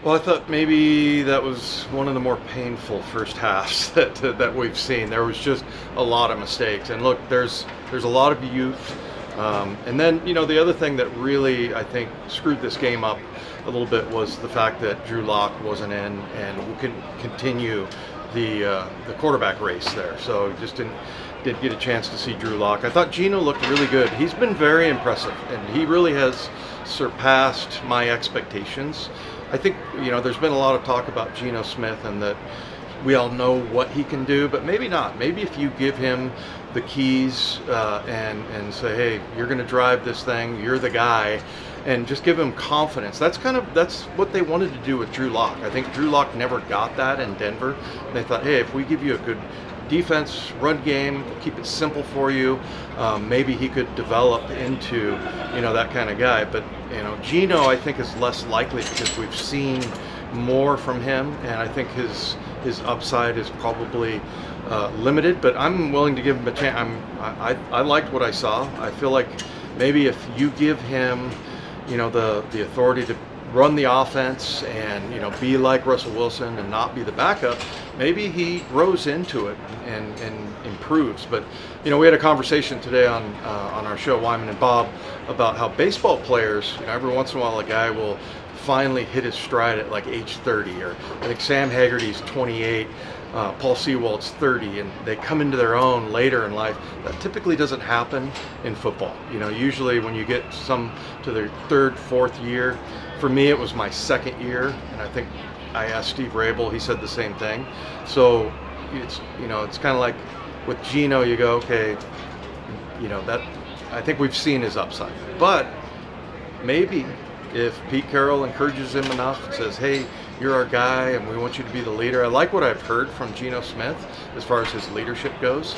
Well, I thought maybe that was one of the more painful first halves that we've seen. There was just a lot of mistakes, and look, there's a lot of youth, and then the other thing that really I think screwed this game up a little bit was the fact that Drew Lock wasn't in, and we couldn't continue the quarterback race there. So just didn't get a chance to see Drew Lock. I thought Geno looked really good. He's been very impressive, and he really has surpassed my expectations. I think there's been a lot of talk about Geno Smith and that we all know what he can do, but maybe not. Maybe if you give him the keys and say, hey, you're going to drive this thing, you're the guy, and just give him confidence. That's what they wanted to do with Drew Lock. I think Drew Lock never got that in Denver. They thought, hey, if we give you a good defense, run game, keep it simple for you, maybe he could develop into that kind of guy. But Geno, I think, is less likely because we've seen more from him, and I think his upside is probably limited. But I'm willing to give him a chance. I liked what I saw. I feel like maybe if you give him the authority to run the offense and be like Russell Wilson and not be the backup, maybe he grows into it and improves. But we had a conversation today on our show, Wyman and Bob, about how baseball players, every once in a while a guy will finally hit his stride at like age 30, or I think Sam Haggerty's 28, Paul Sewald's 30, and they come into their own later in life. That typically doesn't happen in football. Usually when you get some to their third, fourth year. For me, it was my second year, and I think I asked Steve Rabel, he said the same thing. So it's kind of like with Geno, you go, okay, that I think we've seen his upside. But maybe if Pete Carroll encourages him enough and says, hey, you're our guy and we want you to be the leader. I like what I've heard from Geno Smith as far as his leadership goes.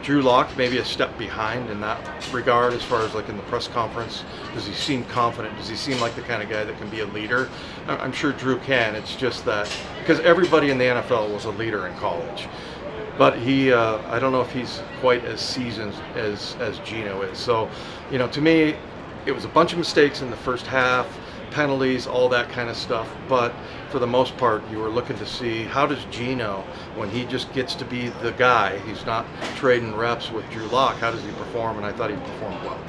Drew Lock maybe a step behind in that regard as far as like in the press conference. Does he seem confident? Does he seem like the kind of guy that can be a leader? I'm sure Drew can. It's just that because everybody in the NFL was a leader in college. But I don't know if he's quite as seasoned as Geno is. So, to me, it was a bunch of mistakes in the first half, penalties, all that kind of stuff. But for the most part, you were looking to see how does Geno, when he just gets to be the guy, he's not trading reps with Drew Lock, how does he perform? And I thought he performed well.